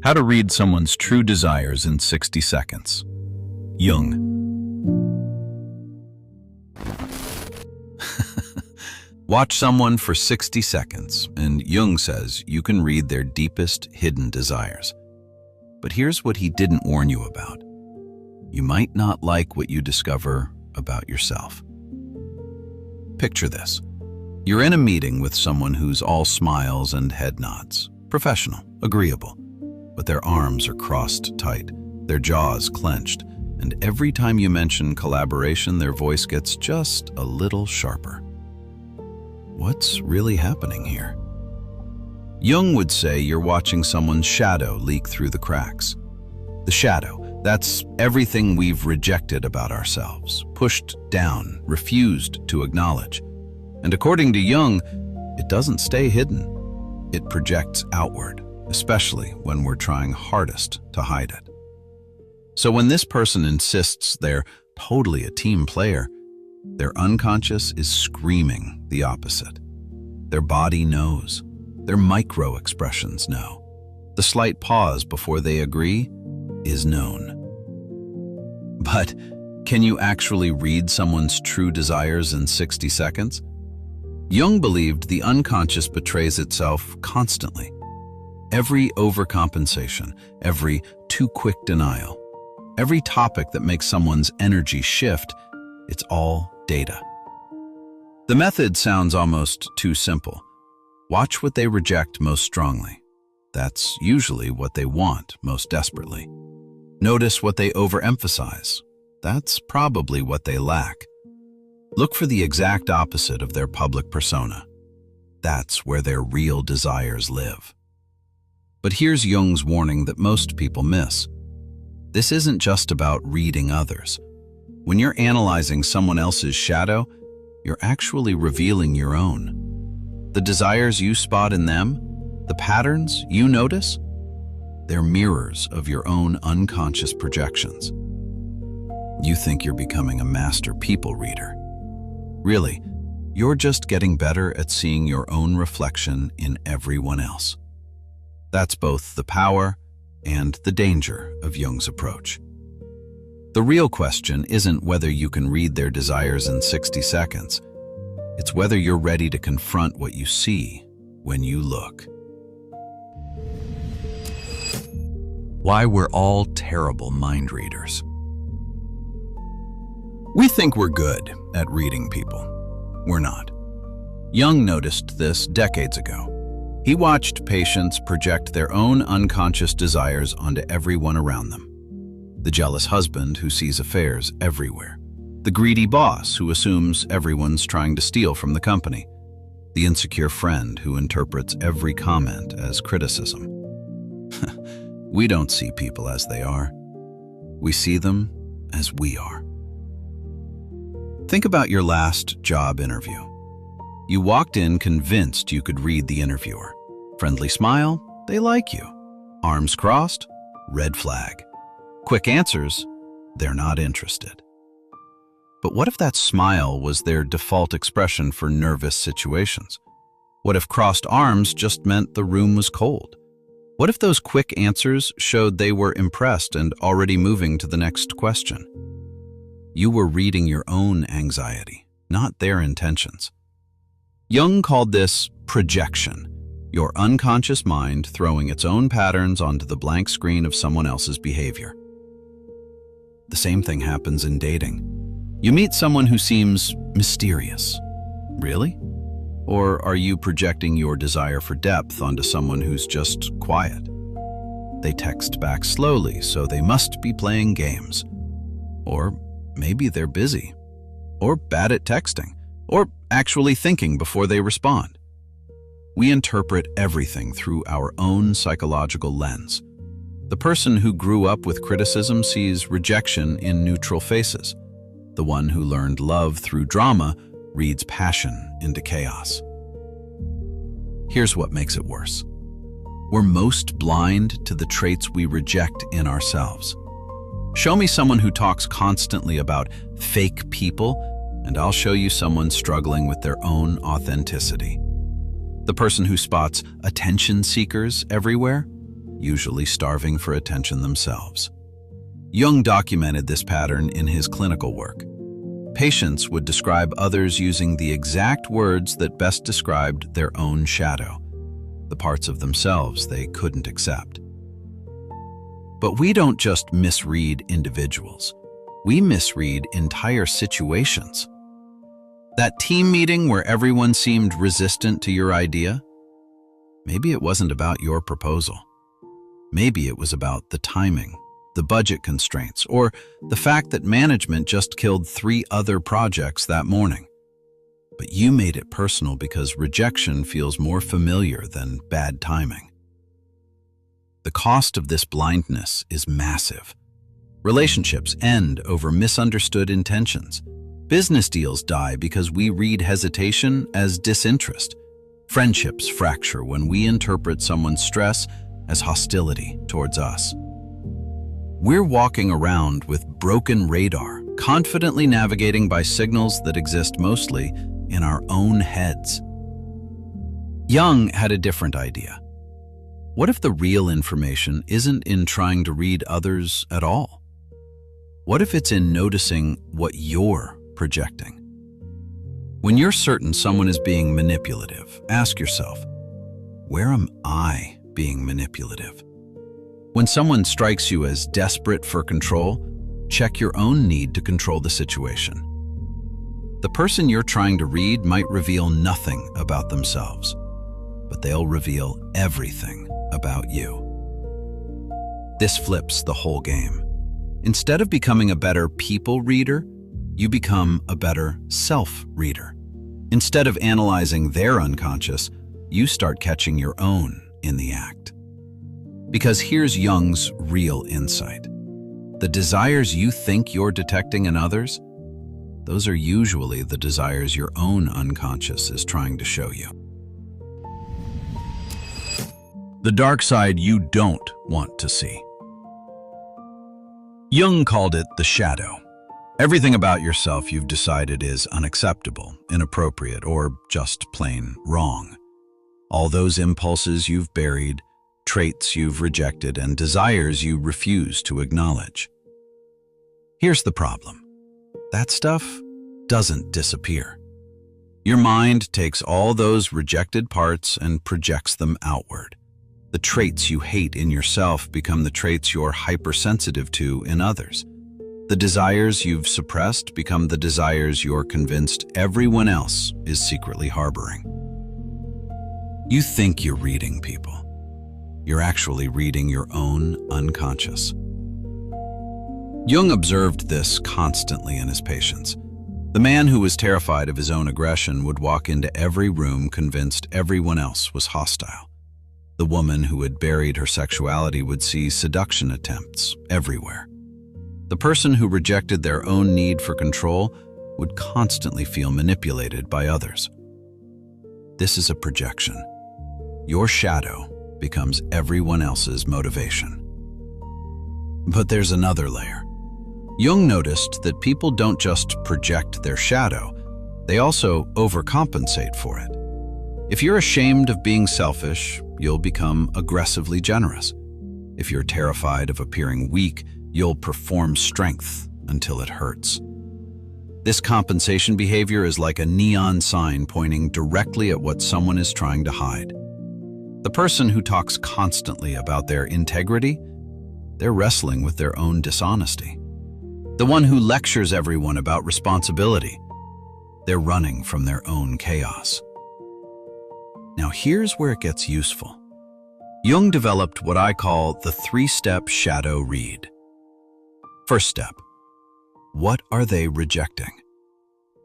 How to read someone's true desires in 60 seconds. Jung. Watch someone for 60 seconds, and Jung says you can read their deepest hidden desires. But here's what he didn't warn you about. You might not like what you discover about yourself. Picture this. You're in a meeting with someone who's all smiles and head nods. Professional, agreeable. But their arms are crossed tight, their jaws clenched, and every time you mention collaboration, their voice gets just a little sharper. What's really happening here? Jung would say you're watching someone's shadow leak through the cracks. The shadow, that's everything we've rejected about ourselves, pushed down, refused to acknowledge. And according to Jung, it doesn't stay hidden. It projects outward, especially when we're trying hardest to hide it. So when this person insists they're totally a team player, their unconscious is screaming the opposite. Their body knows. Their micro-expressions know. The slight pause before they agree is known. But can you actually read someone's true desires in 60 seconds? Jung believed the unconscious betrays itself constantly. Every overcompensation, every too quick denial, every topic that makes someone's energy shift, it's all data. The method sounds almost too simple. Watch what they reject most strongly. That's usually what they want most desperately. Notice what they overemphasize. That's probably what they lack. Look for the exact opposite of their public persona. That's where their real desires live. But here's Jung's warning that most people miss. This isn't just about reading others. When you're analyzing someone else's shadow, you're actually revealing your own. The desires you spot in them, the patterns you notice, they're mirrors of your own unconscious projections. You think you're becoming a master people reader. Really, you're just getting better at seeing your own reflection in everyone else. That's both the power and the danger of Jung's approach. The real question isn't whether you can read their desires in 60 seconds. It's whether you're ready to confront what you see when you look. Why we're all terrible mind readers. We think we're good at reading people. We're not. Jung noticed this decades ago. He watched patients project their own unconscious desires onto everyone around them. The jealous husband who sees affairs everywhere. The greedy boss who assumes everyone's trying to steal from the company. The insecure friend who interprets every comment as criticism. We don't see people as they are. We see them as we are. Think about your last job interview. You walked in convinced you could read the interviewer. Friendly smile, they like you. Arms crossed, red flag. Quick answers, they're not interested. But what if that smile was their default expression for nervous situations? What if crossed arms just meant the room was cold? What if those quick answers showed they were impressed and already moving to the next question? You were reading your own anxiety, not their intentions. Jung called this projection, your unconscious mind throwing its own patterns onto the blank screen of someone else's behavior. The same thing happens in dating. You meet someone who seems mysterious. Really? Or are you projecting your desire for depth onto someone who's just quiet? They text back slowly, so they must be playing games. Or maybe they're busy. Or bad at texting. Or actually thinking before they respond. We interpret everything through our own psychological lens. The person who grew up with criticism sees rejection in neutral faces. The one who learned love through drama reads passion into chaos. Here's what makes it worse. We're most blind to the traits we reject in ourselves. Show me someone who talks constantly about fake people, and I'll show you someone struggling with their own authenticity. The person who spots attention seekers everywhere, usually starving for attention themselves. Jung documented this pattern in his clinical work. Patients would describe others using the exact words that best described their own shadow, the parts of themselves they couldn't accept. But we don't just misread individuals. We misread entire situations. That team meeting where everyone seemed resistant to your idea? Maybe it wasn't about your proposal. Maybe it was about the timing, the budget constraints, or the fact that management just killed 3 other projects that morning. But you made it personal because rejection feels more familiar than bad timing. The cost of this blindness is massive. Relationships end over misunderstood intentions. Business deals die because we read hesitation as disinterest. Friendships fracture when we interpret someone's stress as hostility towards us. We're walking around with broken radar, confidently navigating by signals that exist mostly in our own heads. Jung had a different idea. What if the real information isn't in trying to read others at all? What if it's in noticing what you're projecting? When you're certain someone is being manipulative, ask yourself, where am I being manipulative? When someone strikes you as desperate for control, check your own need to control the situation. The person you're trying to read might reveal nothing about themselves, but they'll reveal everything about you. This flips the whole game. Instead of becoming a better people reader, you become a better self-reader. Instead of analyzing their unconscious, you start catching your own in the act. Because here's Jung's real insight. The desires you think you're detecting in others, those are usually the desires your own unconscious is trying to show you. The dark side you don't want to see. Jung called it the shadow. Everything about yourself you've decided is unacceptable, inappropriate, or just plain wrong. All those impulses you've buried, traits you've rejected, and desires you refuse to acknowledge. Here's the problem. That stuff doesn't disappear. Your mind takes all those rejected parts and projects them outward. The traits you hate in yourself become the traits you're hypersensitive to in others. The desires you've suppressed become the desires you're convinced everyone else is secretly harboring. You think you're reading people. You're actually reading your own unconscious. Jung observed this constantly in his patients. The man who was terrified of his own aggression would walk into every room convinced everyone else was hostile. The woman who had buried her sexuality would see seduction attempts everywhere. The person who rejected their own need for control would constantly feel manipulated by others. This is a projection. Your shadow becomes everyone else's motivation. But there's another layer. Jung noticed that people don't just project their shadow, they also overcompensate for it. If you're ashamed of being selfish, you'll become aggressively generous. If you're terrified of appearing weak, you'll perform strength until it hurts. This compensation behavior is like a neon sign pointing directly at what someone is trying to hide. The person who talks constantly about their integrity, they're wrestling with their own dishonesty. The one who lectures everyone about responsibility, they're running from their own chaos. Now here's where it gets useful. Jung developed what I call the 3-step shadow read. First step, what are they rejecting?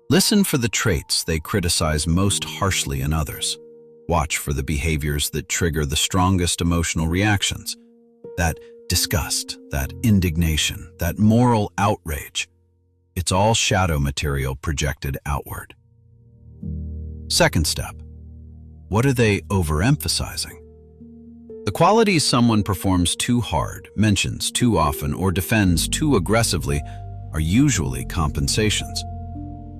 Listen for the traits they criticize most harshly in others. Watch for the behaviors that trigger the strongest emotional reactions. That disgust, that indignation, that moral outrage. It's all shadow material projected outward. Second step, what are they overemphasizing? The qualities someone performs too hard, mentions too often, or defends too aggressively are usually compensations.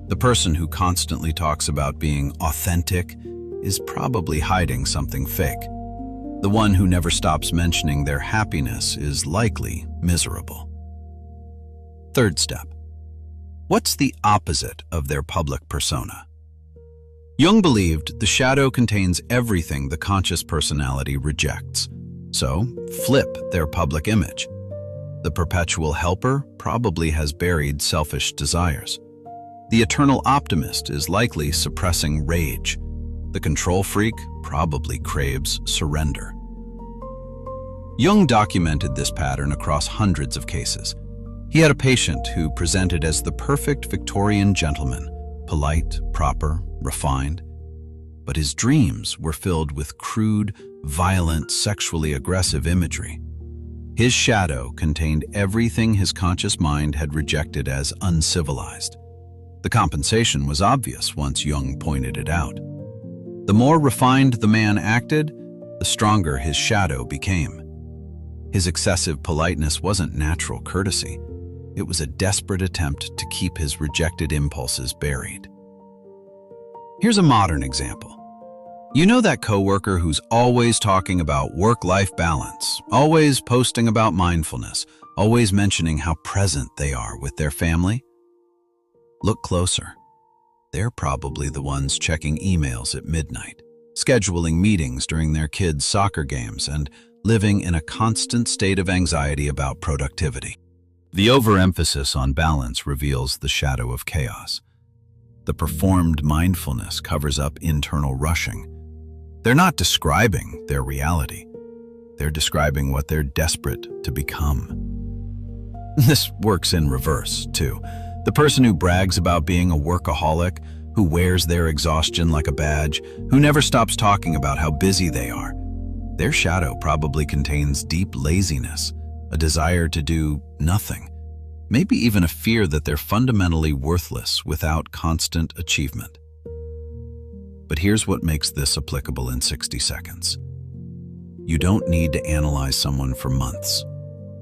The person who constantly talks about being authentic is probably hiding something fake. The one who never stops mentioning their happiness is likely miserable. Third step. What's the opposite of their public persona? Jung believed the shadow contains everything the conscious personality rejects. So, flip their public image. The perpetual helper probably has buried selfish desires. The eternal optimist is likely suppressing rage. The control freak probably craves surrender. Jung documented this pattern across hundreds of cases. He had a patient who presented as the perfect Victorian gentleman, polite, proper, refined. But his dreams were filled with crude, violent, sexually aggressive imagery. His shadow contained everything his conscious mind had rejected as uncivilized. The compensation was obvious once Jung pointed it out. The more refined the man acted, the stronger his shadow became. His excessive politeness wasn't natural courtesy. It was a desperate attempt to keep his rejected impulses buried. Here's a modern example. You know that coworker who's always talking about work-life balance, always posting about mindfulness, always mentioning how present they are with their family? Look closer. They're probably the ones checking emails at midnight, scheduling meetings during their kids' soccer games, and living in a constant state of anxiety about productivity. The overemphasis on balance reveals the shadow of chaos. The performed mindfulness covers up internal rushing. They're not describing their reality. They're describing what they're desperate to become. This works in reverse, too. The person who brags about being a workaholic, who wears their exhaustion like a badge, who never stops talking about how busy they are, their shadow probably contains deep laziness, a desire to do nothing, maybe even a fear that they're fundamentally worthless without constant achievement. But here's what makes this applicable in 60 seconds. You don't need to analyze someone for months.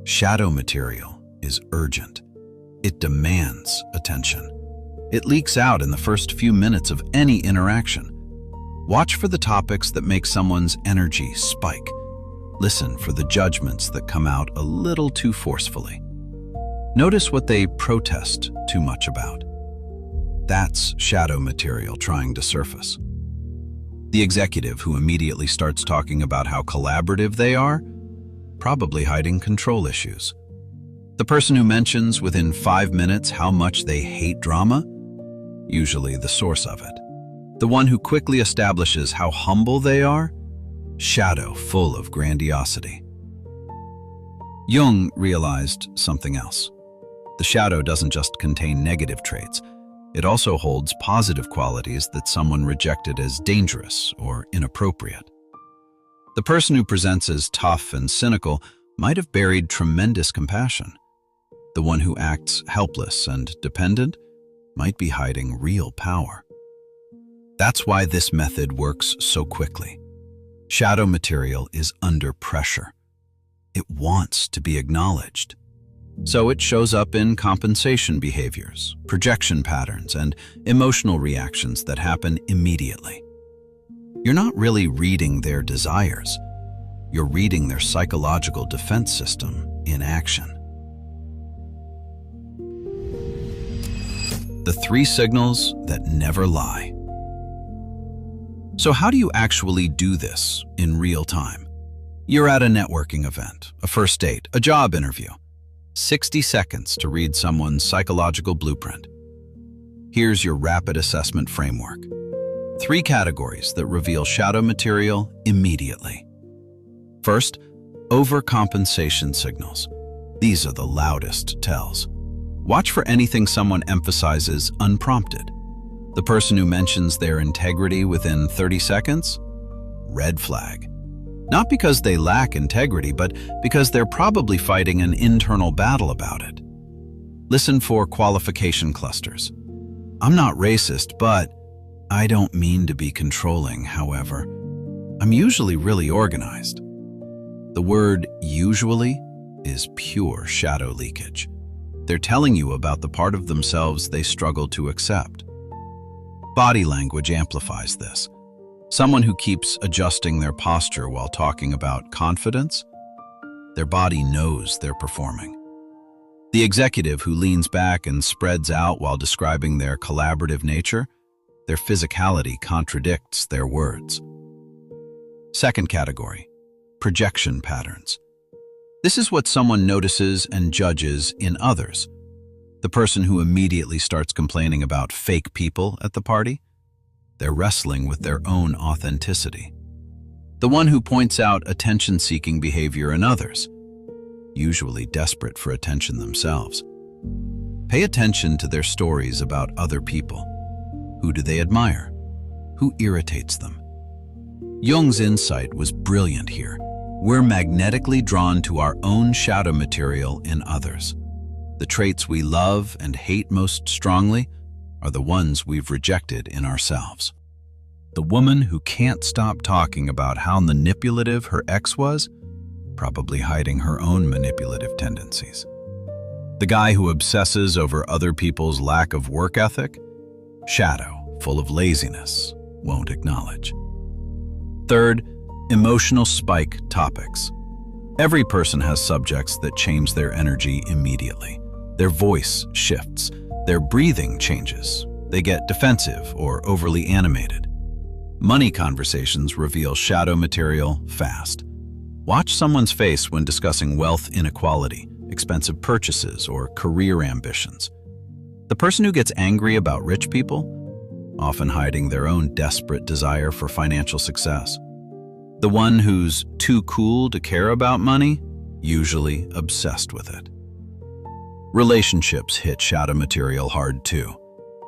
Shadow material is urgent. It demands attention. It leaks out in the first few minutes of any interaction. Watch for the topics that make someone's energy spike. Listen for the judgments that come out a little too forcefully. Notice what they protest too much about. That's shadow material trying to surface. The executive who immediately starts talking about how collaborative they are, probably hiding control issues. The person who mentions within 5 minutes how much they hate drama, usually the source of it. The one who quickly establishes how humble they are, shadow full of grandiosity. Jung realized something else. The shadow doesn't just contain negative traits. It also holds positive qualities that someone rejected as dangerous or inappropriate. The person who presents as tough and cynical might have buried tremendous compassion. The one who acts helpless and dependent might be hiding real power. That's why this method works so quickly. Shadow material is under pressure. It wants to be acknowledged. So it shows up in compensation behaviors, projection patterns, and emotional reactions that happen immediately. You're not really reading their desires. You're reading their psychological defense system in action. The 3 signals that never lie. So how do you actually do this in real time? You're at a networking event, a first date, a job interview. 60 seconds to read someone's psychological blueprint. Here's your rapid assessment framework. 3 categories that reveal shadow material immediately. First, overcompensation signals. These are the loudest tells. Watch for anything someone emphasizes unprompted. The person who mentions their integrity within 30 seconds? Red flag. Not because they lack integrity, but because they're probably fighting an internal battle about it. Listen for qualification clusters. I'm not racist, but I don't mean to be controlling, however. I'm usually really organized. The word usually is pure shadow leakage. They're telling you about the part of themselves they struggle to accept. Body language amplifies this. Someone who keeps adjusting their posture while talking about confidence, their body knows they're performing. The executive who leans back and spreads out while describing their collaborative nature, their physicality contradicts their words. Second category, projection patterns. This is what someone notices and judges in others. The person who immediately starts complaining about fake people at the party, they're wrestling with their own authenticity. The one who points out attention-seeking behavior in others, usually desperate for attention themselves. Pay attention to their stories about other people. Who do they admire? Who irritates them? Jung's insight was brilliant here. We're magnetically drawn to our own shadow material in others. The traits we love and hate most strongly are the ones we've rejected in ourselves. The woman who can't stop talking about how manipulative her ex was, probably hiding her own manipulative tendencies. The guy who obsesses over other people's lack of work ethic, shadow, full of laziness, won't acknowledge. Third, emotional spike topics. Every person has subjects that change their energy immediately. Their voice shifts, their breathing changes, they get defensive or overly animated. Money conversations reveal shadow material fast. Watch someone's face when discussing wealth inequality, expensive purchases, or career ambitions. The person who gets angry about rich people, often hiding their own desperate desire for financial success. The one who's too cool to care about money, usually obsessed with it. Relationships hit shadow material hard too.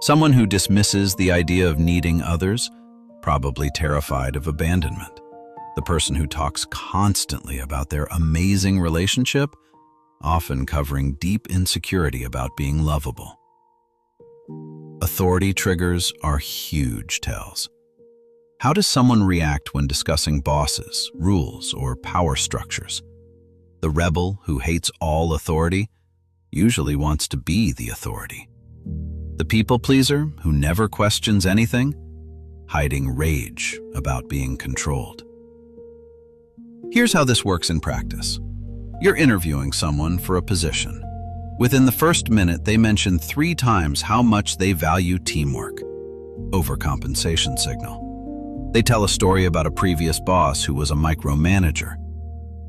Someone who dismisses the idea of needing others, probably terrified of abandonment. The person who talks constantly about their amazing relationship, often covering deep insecurity about being lovable. Authority triggers are huge tells. How does someone react when discussing bosses, rules, or power structures? The rebel who hates all authority usually wants to be the authority. The people pleaser who never questions anything, hiding rage about being controlled. Here's how this works in practice. You're interviewing someone for a position. Within the first minute, they mention 3 times how much they value teamwork. Overcompensation signal. They tell a story about a previous boss who was a micromanager.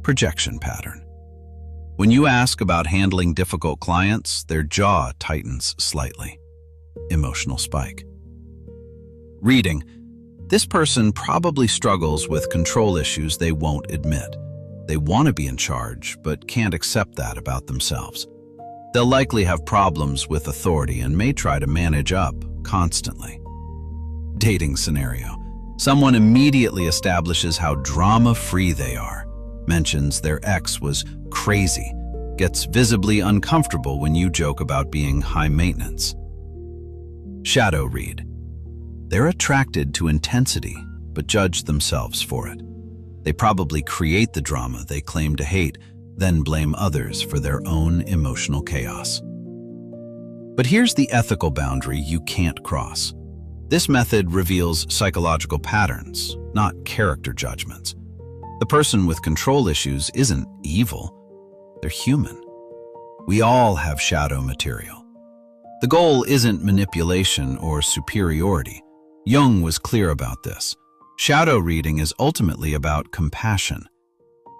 Projection pattern. When you ask about handling difficult clients, their jaw tightens slightly. Emotional spike. Reading. This person probably struggles with control issues they won't admit. They want to be in charge, but can't accept that about themselves. They'll likely have problems with authority and may try to manage up constantly. Dating scenario. Someone immediately establishes how drama-free they are, mentions their ex was crazy, gets visibly uncomfortable when you joke about being high maintenance. Shadow read. They're attracted to intensity, but judge themselves for it. They probably create the drama they claim to hate, then blame others for their own emotional chaos. But here's the ethical boundary you can't cross. This method reveals psychological patterns, not character judgments. The person with control issues isn't evil. They're human. We all have shadow material. The goal isn't manipulation or superiority. Jung was clear about this. Shadow reading is ultimately about compassion.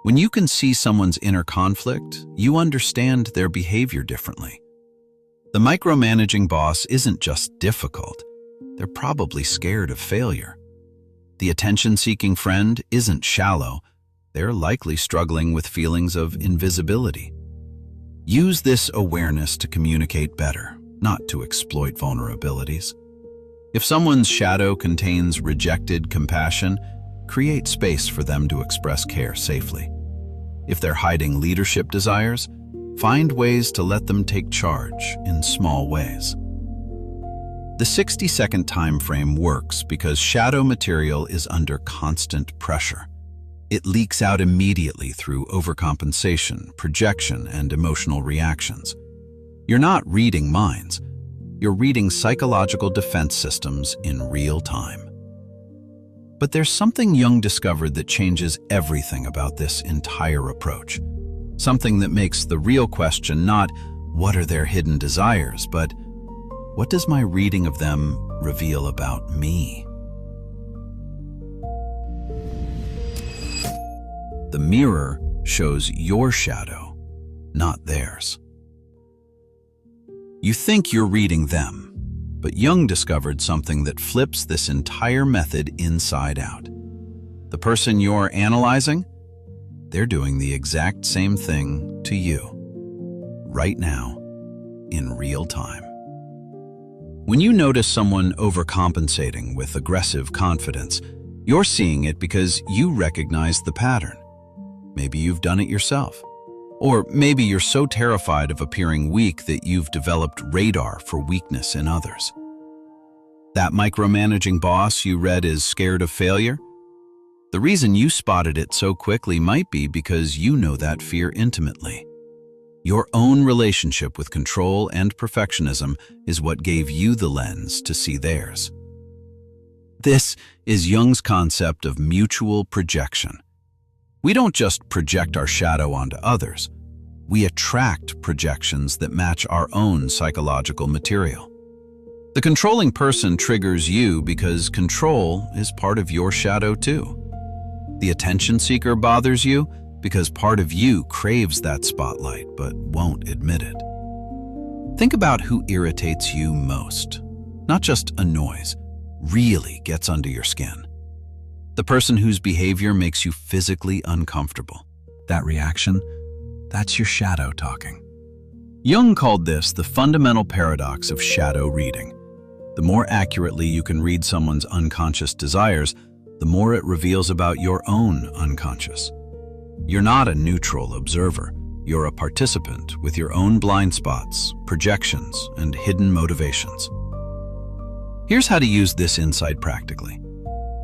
When you can see someone's inner conflict, you understand their behavior differently. The micromanaging boss isn't just difficult. They're probably scared of failure. The attention-seeking friend isn't shallow. They're likely struggling with feelings of invisibility. Use this awareness to communicate better, not to exploit vulnerabilities. If someone's shadow contains rejected compassion, create space for them to express care safely. If they're hiding leadership desires, find ways to let them take charge in small ways. The 60-second time frame works because shadow material is under constant pressure. It leaks out immediately through overcompensation, projection, and emotional reactions. You're not reading minds. You're reading psychological defense systems in real time. But there's something Jung discovered that changes everything about this entire approach. Something that makes the real question not, what are their hidden desires, but what does my reading of them reveal about me? The mirror shows your shadow, not theirs. You think you're reading them, but Jung discovered something that flips this entire method inside out. The person you're analyzing, they're doing the exact same thing to you, right now, in real time. When you notice someone overcompensating with aggressive confidence, you're seeing it because you recognize the pattern. Maybe you've done it yourself. Or maybe you're so terrified of appearing weak that you've developed radar for weakness in others. That micromanaging boss you read is scared of failure? The reason you spotted it so quickly might be because you know that fear intimately. Your own relationship with control and perfectionism is what gave you the lens to see theirs. This is Jung's concept of mutual projection. We don't just project our shadow onto others. We attract projections that match our own psychological material. The controlling person triggers you because control is part of your shadow too. The attention seeker bothers you because part of you craves that spotlight but won't admit it. Think about who irritates you most. Not just annoys, really gets under your skin. The person whose behavior makes you physically uncomfortable. That reaction, that's your shadow talking. Jung called this the fundamental paradox of shadow reading. The more accurately you can read someone's unconscious desires, the more it reveals about your own unconscious. You're not a neutral observer. You're a participant with your own blind spots, projections, and hidden motivations. Here's how to use this insight practically.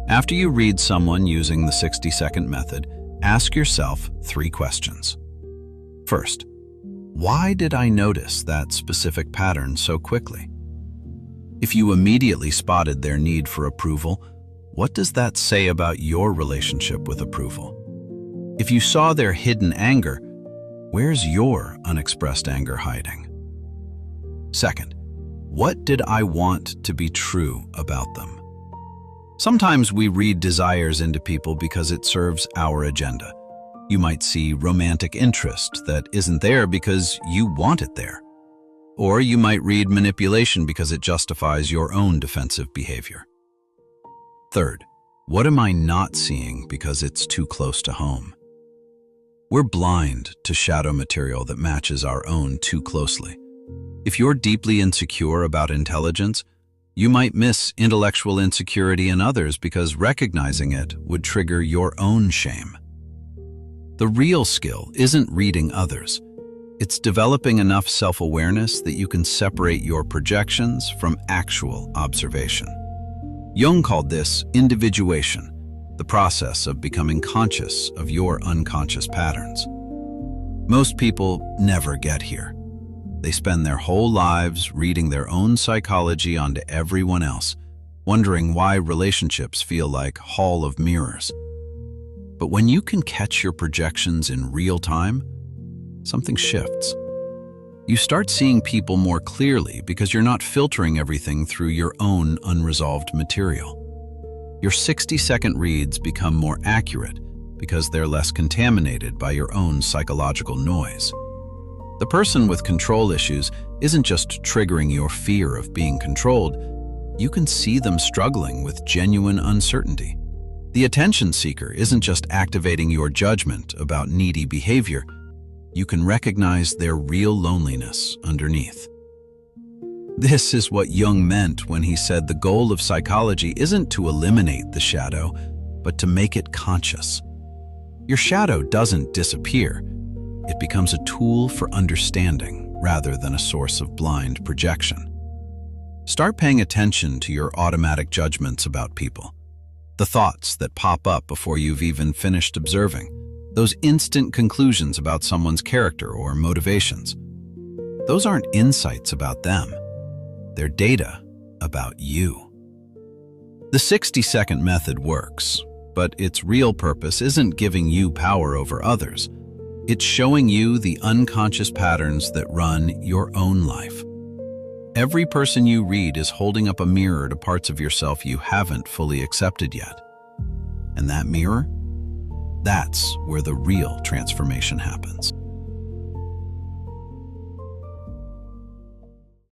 After you read someone using the 60-second method, ask yourself 3 questions. First, why did I notice that specific pattern so quickly? If you immediately spotted their need for approval, what does that say about your relationship with approval? If you saw their hidden anger, where's your unexpressed anger hiding? Second, what did I want to be true about them? Sometimes we read desires into people because it serves our agenda. You might see romantic interest that isn't there because you want it there. Or you might read manipulation because it justifies your own defensive behavior. Third, what am I not seeing because it's too close to home? We're blind to shadow material that matches our own too closely. If you're deeply insecure about intelligence, you might miss intellectual insecurity in others because recognizing it would trigger your own shame. The real skill isn't reading others. It's developing enough self-awareness that you can separate your projections from actual observation. Jung called this individuation, the process of becoming conscious of your unconscious patterns. Most people never get here. They spend their whole lives reading their own psychology onto everyone else, wondering why relationships feel like hall of mirrors. But when you can catch your projections in real time, something shifts. You start seeing people more clearly because you're not filtering everything through your own unresolved material. Your 60-second reads become more accurate because they're less contaminated by your own psychological noise. The person with control issues isn't just triggering your fear of being controlled. You can see them struggling with genuine uncertainty. The attention seeker isn't just activating your judgment about needy behavior. You can recognize their real loneliness underneath. This is what Jung meant when he said the goal of psychology isn't to eliminate the shadow, but to make it conscious. Your shadow doesn't disappear. It becomes a tool for understanding rather than a source of blind projection. Start paying attention to your automatic judgments about people, the thoughts that pop up before you've even finished observing, those instant conclusions about someone's character or motivations. Those aren't insights about them. They're data about you. The 60-second method works, but its real purpose isn't giving you power over others. It's showing you the unconscious patterns that run your own life. Every person you read is holding up a mirror to parts of yourself you haven't fully accepted yet. And that mirror? That's where the real transformation happens.